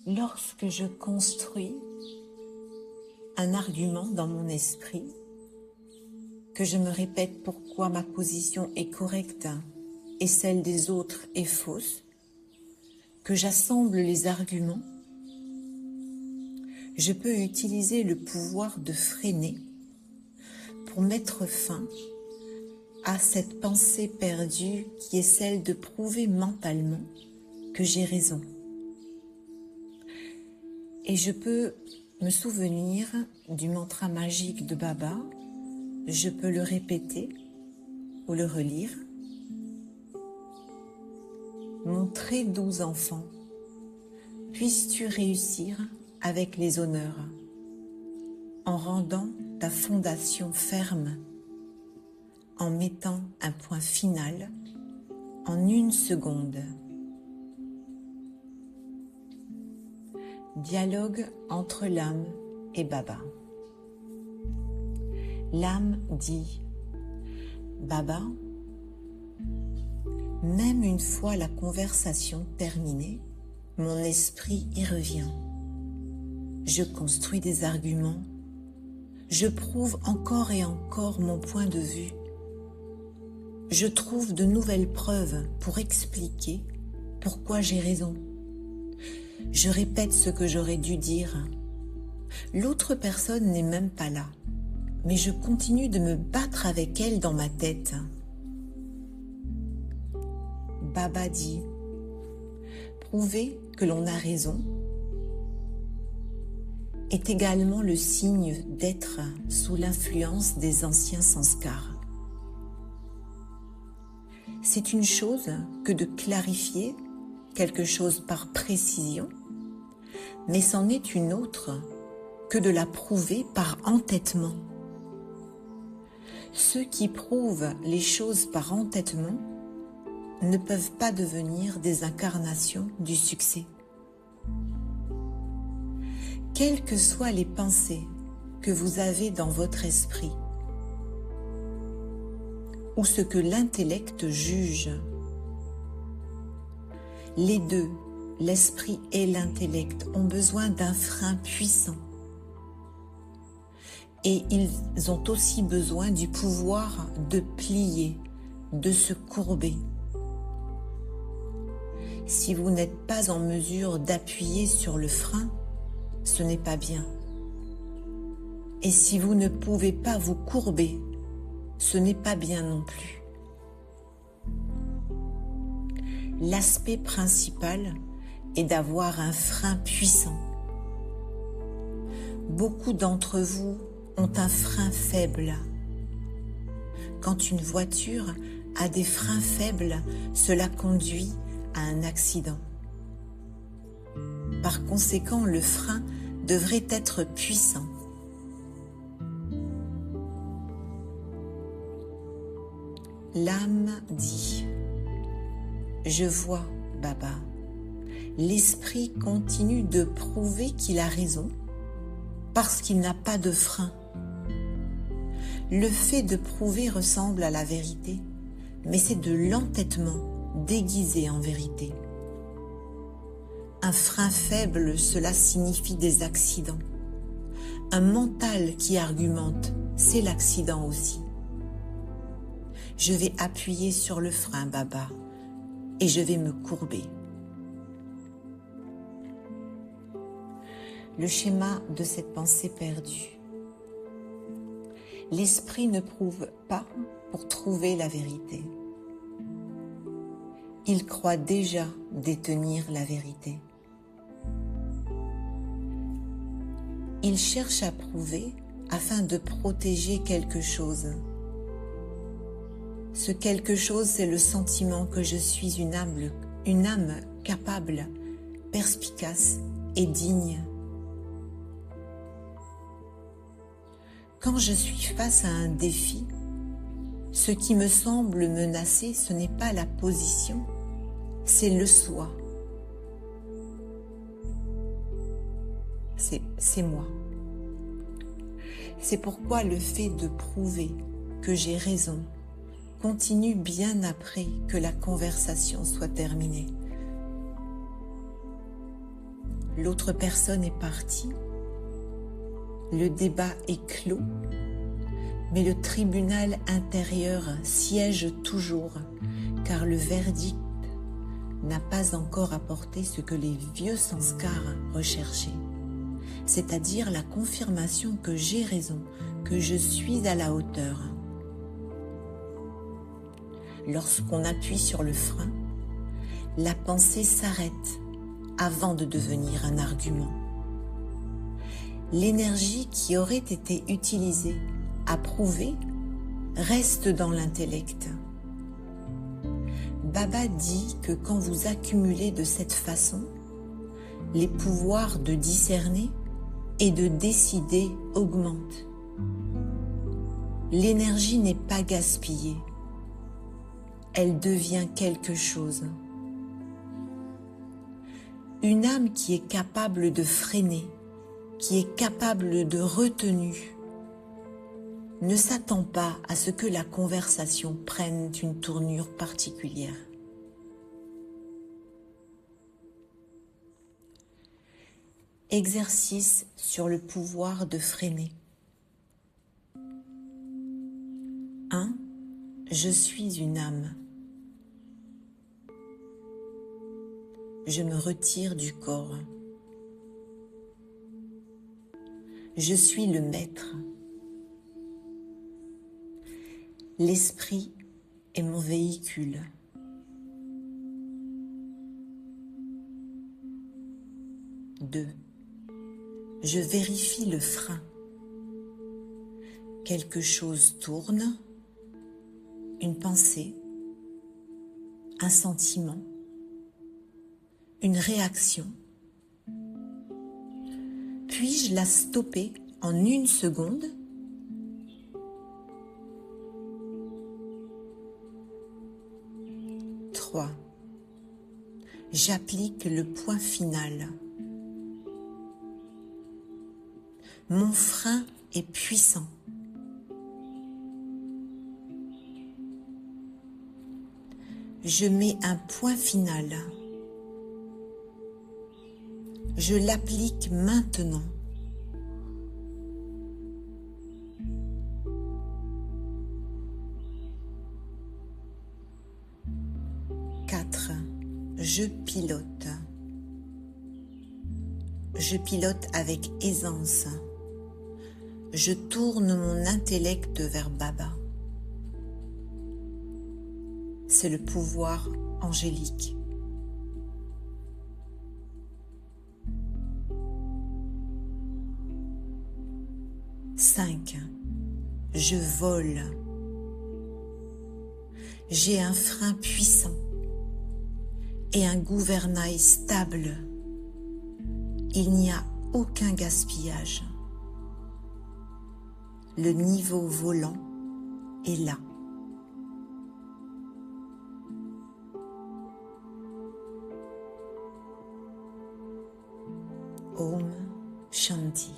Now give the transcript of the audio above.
Lorsque je construis un argument dans mon esprit, que je me répète pourquoi ma position est correcte et celle des autres est fausse, que j'assemble les arguments, je peux utiliser le pouvoir de freiner pour mettre fin à cette pensée perdue qui est celle de prouver mentalement que j'ai raison. Et je peux me souvenir du mantra magique de Baba, je peux le répéter ou le relire. Mon très doux enfant, puisses-tu réussir avec les honneurs, en rendant ta fondation ferme, en mettant un point final en 1 seconde. Dialogue entre l'âme et Baba. L'âme dit: Baba, même une fois la conversation terminée, mon esprit y revient. Je construis des arguments, je prouve encore et encore mon point de vue. Je trouve de nouvelles preuves pour expliquer pourquoi j'ai raison. Je répète ce que j'aurais dû dire. L'autre personne n'est même pas là, mais je continue de me battre avec elle dans ma tête. Baba dit: prouver que l'on a raison est également le signe d'être sous l'influence des anciens sanskars. C'est une chose que de clarifier quelque chose par précision, mais c'en est une autre que de la prouver par entêtement. Ceux qui prouvent les choses par entêtement ne peuvent pas devenir des incarnations du succès. Quelles que soient les pensées que vous avez dans votre esprit, ou ce que l'intellect juge, les deux, l'esprit et l'intellect, ont besoin d'un frein puissant. Et ils ont aussi besoin du pouvoir de plier, de se courber. Si vous n'êtes pas en mesure d'appuyer sur le frein, ce n'est pas bien. Et si vous ne pouvez pas vous courber, ce n'est pas bien non plus. L'aspect principal est d'avoir un frein puissant. Beaucoup d'entre vous ont un frein faible. Quand une voiture a des freins faibles, cela conduit à un accident. Par conséquent, le frein devrait être puissant. L'âme dit: je vois, Baba, l'esprit continue de prouver qu'il a raison parce qu'il n'a pas de frein. Le fait de prouver ressemble à la vérité, mais c'est de l'entêtement déguisé en vérité. Un frein faible, cela signifie des accidents. Un mental qui argumente, c'est l'accident aussi. Je vais appuyer sur le frein, Baba, et je vais me courber. Le schéma de cette pensée perdue. L'esprit ne prouve pas pour trouver la vérité. Il croit déjà détenir la vérité. Il cherche à prouver afin de protéger quelque chose. Ce quelque chose, c'est le sentiment que je suis une âme capable, perspicace et digne. Quand je suis face à un défi, ce qui me semble menacer, ce n'est pas la position, c'est le soi. C'est moi. C'est pourquoi le fait de prouver que j'ai raison continue bien après que la conversation soit terminée. l'autre personne est partie, le débat est clos, mais le tribunal intérieur siège toujours, car le verdict n'a pas encore apporté ce que les vieux sanskars recherchaient, c'est-à-dire la confirmation que j'ai raison, que je suis à la hauteur. Lorsqu'on appuie sur le frein, la pensée s'arrête avant de devenir un argument. L'énergie qui aurait été utilisée à prouver reste dans l'intellect. Baba dit que quand vous accumulez de cette façon, les pouvoirs de discerner et de décider augmentent. L'énergie n'est pas gaspillée, elle devient quelque chose. Une âme qui est capable de freiner, qui est capable de retenue, ne s'attend pas à ce que la conversation prenne une tournure particulière. Exercice sur le pouvoir de freiner. 1. Je suis une âme. Je me retire du corps. Je suis le maître. L'esprit est mon véhicule. Deux. Je vérifie le frein. Quelque chose tourne, une pensée, un sentiment, une réaction. Puis-je la stopper en 1 seconde ? 3. J'applique le point final. Mon frein est puissant. Je mets un point final. Je l'applique maintenant. 4. Je pilote. Je pilote avec aisance. Je tourne mon intellect vers Baba. C'est le pouvoir angélique. 5. Je vole. J'ai un frein puissant et un gouvernail stable. Il n'y a aucun gaspillage. Le niveau volant est là. Om Shanti.